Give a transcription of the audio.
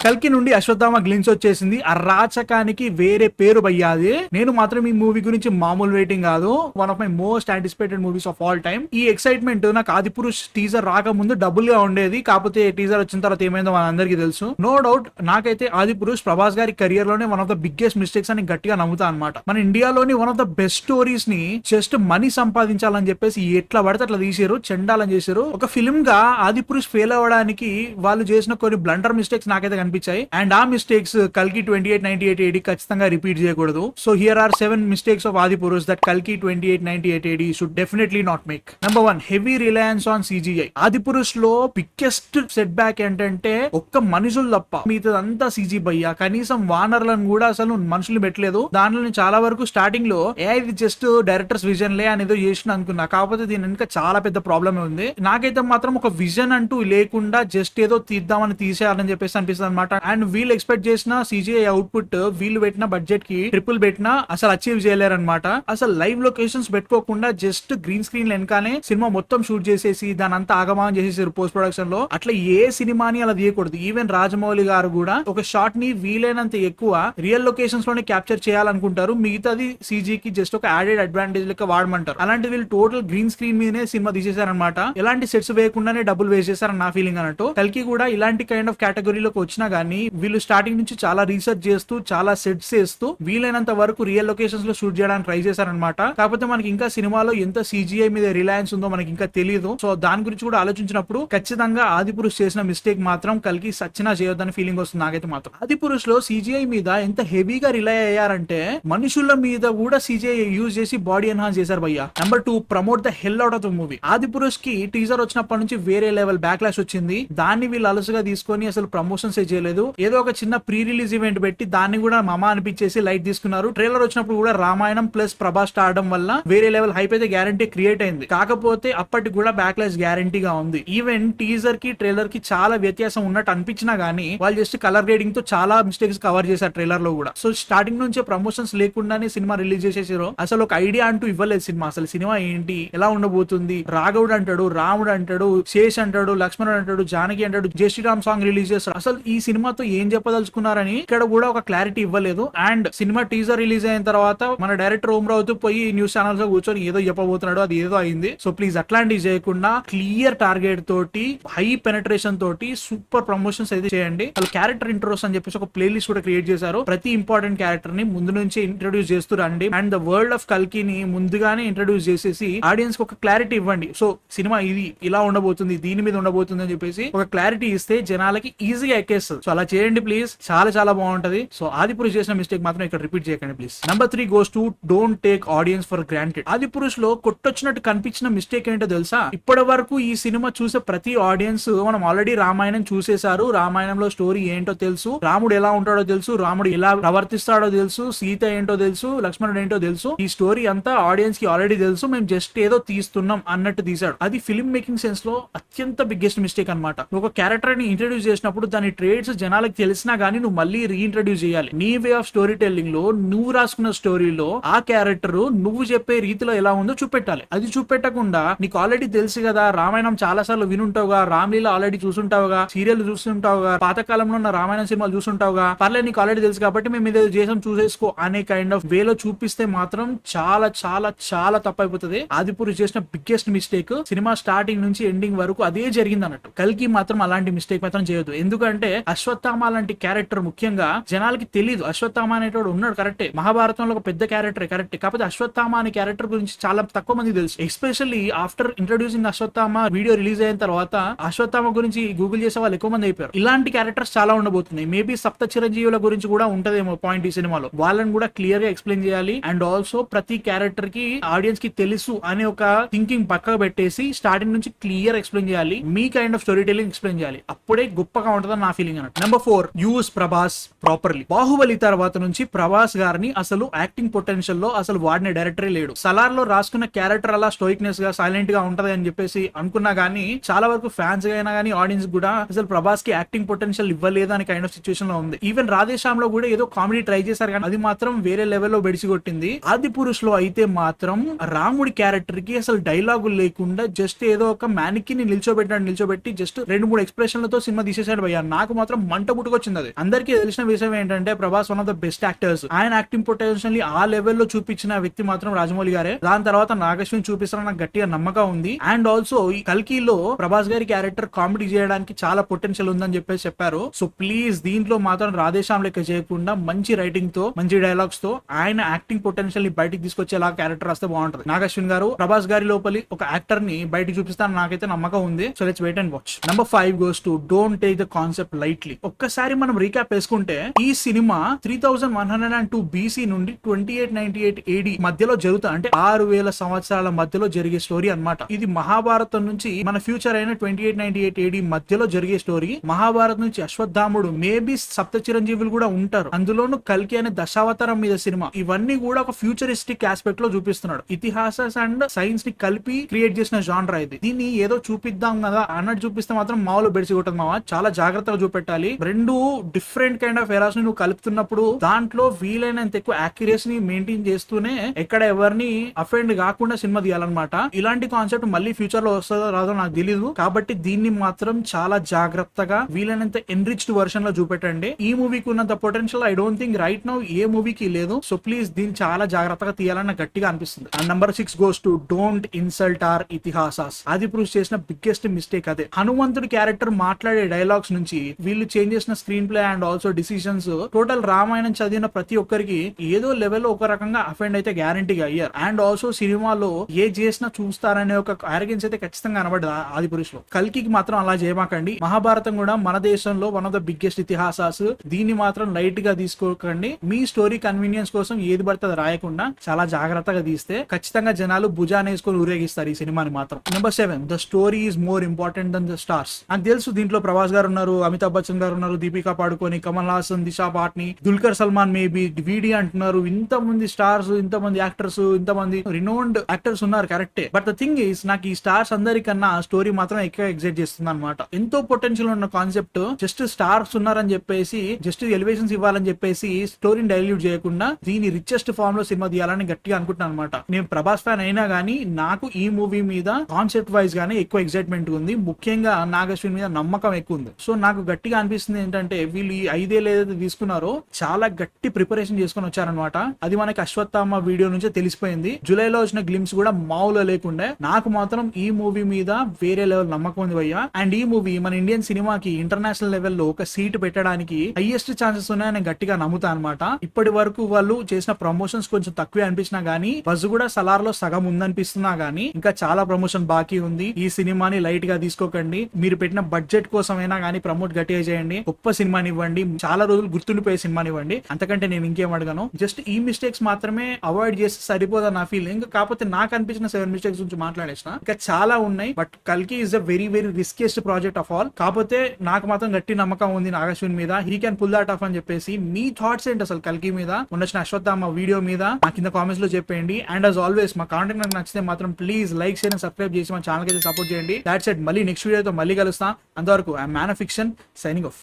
కల్కి నుండి అశ్వత్థామ గ్లిన్స్ వచ్చేసింది. ఆ రాచకానికి వేరే పేరు భయ్యాది. నేను మాత్రం ఈ మూవీ గురించి మామూలు వెయిటింగ్ కాదు, one of my most anticipated movies of all time. ఈ ఎక్సైట్మెంట్ నాకు ఆదిపురుష్ టీజర్ రాకముందు డబుల్ గా ఉండేది, కాకపోతే టీజర్ వచ్చిన తర్వాత ఏమైందో మన అందరికీ తెలుసు. నో డౌట్ నాకైతే ఆదిపురుష్ ప్రభాస్ గారి కెరియర్ లోనే one of the biggest mistakes అని గట్టిగా నమ్ముతా అనమాట. మన ఇండియాలోని one of the best stories ని జస్ట్ మనీ సంపాదించాలని చెప్పేసి ఎట్లా పడితే అట్లా తీసారు, చెండాలని చేశారు. ఒక ఫిల్మ్ గా ఆదిపురుష్ ఫెయిల్ అవ్వడానికి వాళ్ళు చేసిన కొన్ని బ్లండర్ మిస్టేక్స్ నాకైతే కనిపించాయి. అండ్ ఆ మిస్టేక్స్ కల్కి 2898 AD ఖచ్చితంగా రిపీట్ చేయకూడదు. So here are 7 mistakes of Adipurush that కల్కి 2898 AD should definitely not make. Number 1, heavy reliance on CGI. Adipurush లో బిగ్గెస్ట్ సెట్ బ్యాక్ ఏంటంటే ఒక్క మనుషులు తప్ప మిగతాదంతా CG భయ్యా. కనీసం వానర్లను కూడా అసలు మనుషులు పెట్టలేదు. దానిలో చాలా వరకు స్టార్టింగ్ లో ఇది జస్ట్ డైరెక్టర్స్ విజన్ లే అనేదో చేసిన అనుకున్నా, కాకపోతే దీని వెనుక చాలా పెద్ద ప్రాబ్లమ్ ఉంది. నాకైతే మాత్రం ఒక విజన్ అంటూ లేకుండా జస్ట్ ఏదో తీద్దామని తీసేయాలని చెప్పేసి అనిపిస్తుంది అనమాట. అండ్ వీళ్ళు ఎక్స్పెక్ట్ చేసిన CGI అవుట్పుట్ వీళ్ళు పెట్టిన బడ్జెట్ కి ట్రిపుల్ పెట్టినా అసలు అచీవ్ చేయలేరు అనమాట. అసలు లైవ్ లొకేషన్స్ పెట్టుకోకుండా జస్ట్ గ్రీన్ స్క్రీన్ వెనకానే సినిమా మొత్తం షూట్ చేసేసి దాని అంతా ఆగమానం చేసేసారు పోస్ట్ ప్రొడక్షన్ లో. అట్లా ఏ సినిమాని అలా తీయకూడదు. ఈవెన్ రాజమౌళి గారు కూడా ఒక షాట్ ని వీలైనంత ఎక్కువ రియల్ లొకేషన్స్ లోనే క్యాప్చర్ చేయాలనుకుంటారు, మిగతాది CG కి జస్ట్ ఒక యాడెడ్ అడ్వాంటేజ్ లెక్క వాడమంటారు. అలాంటి వీళ్ళు టోటల్ గ్రీన్ స్క్రీన్ మీదనే సినిమా తీసేశారనమాట. ఎలాంటి సెట్స్ వేయకుండానే డబ్బులు వేస్ట్ చేశారని నా ఫీలింగ్ అన్నట్టు. కల్కి కూడా ఇలాంటి కైండ్ ఆఫ్ కేటగిరీలోకి వచ్చినా గానీ వీళ్ళు స్టార్టింగ్ నుంచి చాలా రీసెర్చ్ చేస్తూ చాలా సెట్స్ చేస్తూ వీలైనంత వరకు రియల్ లొకేషన్స్ లో షూట్ చేయడానికి ట్రై చేశారనమాట. కాకపోతే మనకి ఇంకా సినిమాలో ఎంత CGI మీద రిలయన్స్ ఉందో మనకి ఇంకా తెలియదు. సో దాని గురించి కూడా ఆలోచించినప్పుడు ఖచ్చితంగా ఆదిపురుష్ చేసిన మిస్టేక్ మాత్రం కల్కి సచ్చినా చేయొద్దని ఫీలింగ్ వస్తుంది నాకైతే మాత్రం. ఆదిపురుష్ లో CGI మీద ఎంత హెవీగా రిలై అయ్యారంటే మనుషుల మీద కూడా CGI యూజ్ చేసి బాడీ ఎన్హాన్స్ చేశారు భయ్యా. Number 2, promote the hell out of the movie. Adipurush కి టీజర్ వచ్చినప్పటి నుంచి వేరే లెవెల్ బ్యాక్లాష్ వచ్చింది. దాన్ని వీళ్ళు అలసుగా తీసుకొని అసలు ప్రమోషన్స్ చేయలేదు. ఏదో ఒక చిన్న ప్రీ రిలీజ్ ఈవెంట్ పెట్టి దాన్ని కూడా మమా అనిపించేసి లైట్ తీసుకున్నారు. ట్రైలర్ వచ్చినప్పుడు కూడా రామాయణం ప్లస్ ప్రభాస్ ఆడడం వల్ల వేరే లెవెల్ హైప్ అయితే గ్యారంటీ క్రియేట్ అయింది. కాకపోతే అప్పటికి కూడా బ్యాక్లాష్ గ్యారంటీగా ఉంది. ఈవెన్ టీజర్ కి ట్రైలర్ కి చాలా వ్యత్యాసం ఉన్నట్టు అనిపించినా గానీ వాళ్ళు జస్ట్ కలర్ గ్రేడింగ్ తో చాలా మిస్టేక్స్ కవర్ చేశారు ట్రైలర్ లో కూడా. సో స్టార్టింగ్ నుంచే ప్రమోషన్స్ లేకుండానే సినిమా రిలీజ్ చేసేసారు. అసలు ఒక ఐడియా అంటూ ఇవ్వలేదు సినిమా. అసలు సినిమా ఏంటి, ఎలా ఉండబోతుంది, రాఘవుడు అంటాడు, రాముడు అంటాడు, శేష్ అంటాడు, లక్ష్మణుడు అంటాడు, జానకి అంటాడు, జై శ్రీరామ్ సాంగ్ రిలీజ్ చేస్తారు. అసలు ఈ సినిమాతో ఏం చెప్పదలుచుకున్నారని ఇక్కడ కూడా ఒక క్లారిటీ ఇవ్వలేదు. అండ్ సినిమా టీజర్ రిలీజ్ అయిన తర్వాత మన డైరెక్టర్ ఓం రావుతూ పోయి న్యూస్ ఛానల్స్ లో కూర్చొని ఏదో చెప్పబోతున్నాడు, అది ఏదో అయింది. సో ప్లీజ్ అట్లాంటివి చేయకుండా క్లియర్ టార్గెట్ తోటి హై పెనట్రేషన్ తోటి సూపర్ ప్రమోషన్స్ అయితే చేయండి. వాళ్ళు క్యారెక్టర్ ఇంట్రోస్ అని చెప్పేసి ఒక ప్లేలిస్ట్ కూడా క్రియేట్ చేశారు. ప్రతి ఇంపార్టెంట్ క్యారెక్టర్ ని ముందు నుంచి ఇంట్రొడ్యూస్ చేస్తూ రండి. అండ్ ద వరల్డ్ ఆఫ్ కల్కిని ముందుగానే ఇంట్రొడ్యూస్ చేసేసి ఆడియన్స్ కి ఒక క్లారిటీ ఇవ్వండి. సో సినిమా ఇది ఇలా ఉండబోతుంది, దీని మీద ఉండబోతుంది అని చెప్పేసి ఒక క్లారిటీ ఇస్తే జనాలకి ఈజీగా ఎక్కేస్తుంది. సో అలా చేయండి ప్లీజ్, చాలా చాలా బాగుంటది. సో ఆదిపురుష్ చేసిన మిస్టేక్ మాత్రం ఇక్కడ రిపీట్ చేయకండి please. Number 3 goes to don't take audience for granted. Adipurush లో కొట్టొచ్చినట్టు కనిపించిన మిస్టేక్ ఏంటో తెలుసా? ఇప్పటి వరకు ఈ సినిమా చూసే ప్రతి ఆడియన్స్ మనం ఆల్రెడీ రామాయణం చూసేశారు. రామాయణంలో స్టోరీ ఏంటో తెలుసు, రాముడు ఎలా ఉంటాడో తెలుసు, రాముడు ఎలా ప్రవర్తిస్తాడో తెలుసు, సీత ఏంటో తెలుసు, లక్ష్మణుడు ఏంటో తెలుసు. ఈ స్టోరీ అంతా ఆడియన్స్ కి ఆల్రెడీ తెలుసు, మేము జస్ట్ ఏదో తీస్తున్నాం అన్నట్టు తీసాడు. అది ఫిల్మ్ మేకింగ్ సెన్స్ లో అత్యంత బిగ్గెస్ట్ మిస్టేక్ అనమాట. ఒక క్యారెక్టర్ ని ఇంట్రడ్యూస్ చేసినప్పుడు దాని ట్రేడ్స్ జనాలకు తెలిసినా గానీ నువ్వు మళ్ళీ రీఇంట్రడ్యూస్ చేయాలి. నీ వే ఆఫ్ స్టోరీ టెల్లింగ్ లో నువ్వు రాసుకున్న స్టోరీలో ఆ క్యారెక్టర్ నువ్వు చెప్పే రీతిలో ఎలా ఉందో చూపెట్టాలి. అది చూపెట్టకుండా నీకు ఆల్రెడీ తెలుసు కదా, రామాయణం చాలా సార్లు వినుంటావుగా, రామ్లీల ఆల్రెడీ చూసుంటావుగా, సీరియల్ చూస్తుంటావుగా, పాతకాలంలో ఉన్న రామాయణం సినిమాలు చూసుంటావుగా, పర్లేదు నీకు ఆల్రెడీ తెలుసు కాబట్టి మేము ఇదే చేసాం చూసేసుకో అనే కైండ్ ఆఫ్ వేలో చూపిస్తే మాత్రం చాలా చాలా చాలా తప్పైపోతుంది. ఆదిపురుష్ చేసిన బిగ్గెస్ట్ మిస్టేక్ సినిమా స్టార్టింగ్ నుంచి ఎండింగ్ వరకు అదే జరిగింది అన్నట్టు. కల్కి మాత్రం అలాంటి మిస్టేక్ మాత్రం చేయొద్దు. ఎందుకంటే అశ్వత్థామ లాంటి క్యారెక్టర్ ముఖ్యంగా జనాలకి తెలియదు. అశ్వత్థామ అనేటోడు ఉన్నాడు కరెక్టే, మహాభారతంలో ఒక పెద్ద క్యారెక్టర్ కరెక్ట్, కాకపోతే అశ్వత్థామ అనే క్యారెక్టర్ గురించి చాలా తక్కువ మంది తెలుసు. Especially after introducing Ashwatthama video release అయిన తర్వాత అశ్వత్థామ గురించి గూగుల్ చేసే వాళ్ళు ఎక్కువ మంది అయిపోయారు. ఇలాంటి క్యారెక్టర్స్ చాలా ఉండబోతున్నాయి. మేబీ సప్త చిరంజీవుల గురించి కూడా ఉంటదేమో పాయింట్ ఈ సినిమాలో. వాళ్ళని కూడా క్లియర్ గా ఎక్స్ప్లెయిన్ చేయాలి. అండ్ ఆల్సో ప్రతి క్యారెక్టర్ కి ఆడియన్స్ కి తెలుసు అనే ఒక థింకింగ్ పక్కకు పెట్టేసి స్టార్టింగ్ నుంచి క్లియర్ ఎక్స్ప్లెయిన్ చేయాలి. మీ kind of story telling explain చేయాలి. అప్పుడే గొప్పగా ఉంటుందని నా ఫీలింగ్ అన్నట్టు. Number 4 use Prabhas properly. Baahubali తర్వాత నుంచి ప్రభాస్ గారిని అసలు యాక్టింగ్ పొటెన్షియల్ లో అసలు వాడిన డైరెక్టరే లేడు. సలార్ లో రాసుకున్న క్యారెక్టర్ అలా స్టోయిక్నెస్ గా సైలెంట్ గా ఉంటది అని చెప్పేసి అనుకున్నా గానీ చాలా వరకు ఫ్యాన్స్ అయినా గానీ ఆడియన్స్ కూడా అసలు ప్రభాస్ కి యాక్టింగ్ పొటెన్షియల్ ఇవ్వలేదు అని కైండ్ ఆఫ్ సిచ్యువేషన్ లో ఉంది. ఈవెన్ రాధేశ్యామ్ లో కూడా ఏదో కామెడీ ట్రై చేశారు కానీ అది మాత్రం వేరే లెవెల్లో బెడిసి కొట్టింది. ఆదిపురుష్ లో అయితే మాత్రం రాముడి క్యారెక్టర్ కి అసలు డైలాగులు లేకుండా జస్ట్ ఏదో ఒక మ్యానిక్ ని నిల్చోబెట్టి జస్ట్ 2-3 ఎక్స్ప్రెషన్లతో సినిమా తీసేసాడు భయ్యా. నాకు మాత్రం మాత్రం మంట పుట్టుకొచ్చింది. అది అందరికీ తెలిసిన విషయం ఏంటంటే Prabhas one of the best actors. ఆయన యాక్టింగ్ పొటెన్షియల్ ని ఆ లెవెల్లో చూపించిన వ్యక్తి మాత్రం రాజమౌళి గారే. దాని తర్వాత నాగశ్విన్ చూపిస్తారని నాకు గట్టిగా నమ్మకం ఉంది. అండ్ ఆల్సో ఈ కల్కిలో ప్రభాస్ గారి క్యారెక్టర్ కామెడీ చేయడానికి చాలా పొటెన్షియల్ ఉందని చెప్పేసి చెప్పారు. సో ప్లీజ్ దీంట్లో మాత్రం రాధేశ్యామ్ లెక్క చేయకుండా మంచి రైటింగ్ తో మంచి డైలాగ్స్ తో ఆయన యాక్టింగ్ పొటెన్షియల్ ని బయటికి తీసుకొచ్చేలా క్యారెక్టర్ వస్తే బాగుంటది. నాగశ్విన్ గారు ప్రభాస్ గారి లోపలి ఒక యాక్టర్ ని బయటికి చూపిస్తాను నాకైతే నమ్మకం ఉంది. So let's wait and watch. Number 5 goes to don't take the concept lightly. ఒక్కసారి మనం రీక్యాప్ వేసుకుంటే ఈ సినిమా 3102 BC నుండి 2898 AD మధ్యలో జరుగుతుంది. అంటే 6000 సంవత్సరాల మధ్యలో జరిగే స్టోరీ అన్నమాట. ఇది మహాభారతం నుంచి మన ఫ్యూచర్ అయిన 2898 AD మధ్యలో జరిగే స్టోరీ. మహాభారతం నుంచి అశ్వత్థాముడు, మేబీ సప్త చిరంజీవులు కూడా ఉంటారు. అందులోను కల్కి అనే దశావతారం మీద సినిమా. ఇవన్నీ కూడా ఒక ఫ్యూచరిస్టిక్ ఆస్పెక్ట్ లో చూపిస్తున్నాడు. ఇతిహాస అండ్ సైన్స్ ని కలిపి క్రియేట్ చేసిన జానర్ ఇది. దీన్ని ఏదో చూపిద్దాం కదా అన్నట్టు చూపిస్తే మాత్రం మామూలు బెడిసి కొట్టదు మావా. చాలా జాగ్రత్తగా చూపెట్టాలి. రెండు డిఫరెంట్ కైండ్ ఆఫ్ ఎరాస్ ని నువ్వు కలుపుతున్నప్పుడు దాంట్లో వీలైనంత ఎక్కువ యాక్యురసీని మెయింటైన్ చేస్తూనే ఎక్కడ ఎవరిని అఫెండ్ కాకుండా సినిమా తీయాలన్నమాట. ఇలాంటి కాన్సెప్ట్ మళ్ళీ ఫ్యూచర్ లో వస్తుందో రాదో నాకు తెలియదు. కాబట్టి దీన్ని మాత్రం చాలా జాగ్రత్తగా వీలైనంత ఎన్రిచ్డ్ వర్షన్ లో చూపెట్టండి. ఈ మూవీకి ఉన్నంత potential I don't think right now ఏ మూవీకి లేదు. సో ప్లీజ్ దీన్ని చాలా జాగ్రత్తగా తీయాలని నాకు గట్టిగా అనిపిస్తుంది. And number 6 goes to don't insult or ఇతిహాసాస్. అది ప్రూవ్ చేసిన బిగ్గెస్ట్ మిస్టేక్ అదే. హనుమంతుడి క్యారెక్టర్ మాట్లాడే డైలాగ్స్ నుంచి వీళ్ళు చేంజ్ చేసిన screen play and also decisions total Ramayanam చదివిన ప్రతి ఒక్కరికి ఏదో లెవెల్ ఒక రకంగా అఫెండ్ అయితే గ్యారంటీగా అయ్యారు. అండ్ ఆల్సో సినిమాలో ఏ చేసినా చూస్తారనే ఒక ఆరోగ్యన్స్ అయితే ఖచ్చితంగా కనబడ్డది ఆది పురుషులో. కల్కి మాత్రం అలా చేయమాకండి. మహాభారతం కూడా మన దేశంలో వన్ ఆఫ్ ద బిగ్గెస్ట్ ఇతిహాసాస్. దీన్ని మాత్రం లైట్ గా తీసుకోకండి. మీ స్టోరీ కన్వీనియన్స్ కోసం ఏది పడుతుంది రాయకుండా చాలా జాగ్రత్తగా తీస్తే ఖచ్చితంగా జనాలు భుజాన్ని వేసుకొని ఊరేగిస్తారు ఈ సినిమాని మాత్రం. Number 7 the story is more important than the stars. నాకు తెలుసు దీంట్లో ప్రభాస్ గారు ఉన్నారు, అమితాబ్ బచ్చన్ గారు ఉన్నారు, దీపికా పాడుకొని, కమల్ హాసన్, దిశా పాట్ని, దుల్కర్ సల్మాన్ మేబీ వీడి అంటున్నారు. ఇంతమంది స్టార్స్, ఇంతమంది యాక్టర్స్, ఇంతమంది రినోన్డ్ యాక్టర్స్ ఉన్నారు కరెక్టే. బట్ ద థింగ్ ఈస్ నాకు ఈ స్టార్స్ అందరికన్నా స్టోరీ మాత్రం ఎక్కువ ఎగ్జైట్ చేస్తుంది అనమాట. ఎంతో పొటెన్షియల్ ఉన్న కాన్సెప్ట్ జస్ట్ స్టార్స్ ఉన్నారని చెప్పేసి జస్ట్ ఎలివేషన్స్ ఇవ్వాలని చెప్పేసి స్టోరీని డైల్యూట్ చేయకుండా దీని రిచెస్ట్ ఫామ్ లో సినిమా తీయాలని గట్టిగా అనుకుంటున్నాను అనమాట. నేను ప్రభాస్ ఫ్యాన్ అయినా గానీ నాకు ఈ మూవీ మీద కాన్సెప్ట్ వైజ్ గానీ ఎక్కువ ఎక్సైట్మెంట్ ఉంది. ముఖ్యంగా నాగశ్విన్ మీద నమ్మకం ఎక్కువ ఉంది. సో నాకు గట్టిగా అనిపిస్తుంది ఏంటంటే వీళ్ళు ఈ 5 ఏళ్ళు ఏదైతే తీసుకున్నారో చాలా గట్టి ప్రిపరేషన్ చేసుకుని వచ్చారనమాట. అది మనకి అశ్వత్థామ వీడియో నుంచే తెలిసిపోయింది. జూలైలో వచ్చిన గ్లిమ్స్ కూడా మామూలుగా లేకుండే. నాకు మాత్రం ఈ మూవీ మీద వేరే లెవెల్ నమ్మకం ఉంది భయ్యా. అండ్ ఈ మూవీ మన ఇండియన్ సినిమాకి ఇంటర్నేషనల్ లెవెల్లో ఒక సీట్ పెట్టడానికి హైయెస్ట్ ఛాన్సెస్ ఉన్నాయని గట్టిగా నమ్ముతా అనమాట. ఇప్పటి వరకు వాళ్ళు చేసిన ప్రమోషన్స్ కొంచెం తక్కువే అనిపించినా గానీ బజ్ కూడా సలార్ లో సగం ఉందనిపిస్తున్నా గానీ ఇంకా చాలా ప్రమోషన్ బాకీ ఉంది. ఈ సినిమాని లైట్ గా తీసుకోకండి. మీరు పెట్టిన బడ్జెట్ కోసమైనా గానీ ప్రమోట్ గట్టిగా చేయండి. గొప్ప సినిమాని ఇవ్వండి. చాలా రోజులు గుర్తుండిపోయే సినిమాని ఇవ్వండి. అంతకంటే నేను ఇంకేం అడగను. జస్ట్ ఈ మిస్టేక్స్ మాత్రమే అవాయిడ్ చేస్తే సరిపోదా నా ఫీలింగ్. కాకపోతే నాకు అనిపించిన 7 మిస్టేక్స్ గురించి మాట్లాడేసిన. ఇంకా చాలా ఉన్నాయి. బట్ కల్కి is a very very riskiest project of all. కాకపోతే నాకు మాత్రం గట్టి నమ్మకం ఉంది నాగశ్విన్ మీద. He can pull that off అని చెప్పేసి మీ థాట్స్ ఏంటి అసలు కల్కి మీద, ఉన్న అశ్వత్థామ వీడియో మీద నా కింద కామెంట్స్ లో చెప్పండి. అండ్ యాజ్ ఆల్వేస్ మా కాంటెంట్ నాకు నచ్చితే మాత్రం please like share and subscribe చేసి మా ఛానల్ కి సపోర్ట్ చేయండి. That's it. మళ్ళీ నెక్స్ట్ వీడియోతో మళ్ళీ కలుస్తా. అంతవరకు I man of fiction signing off.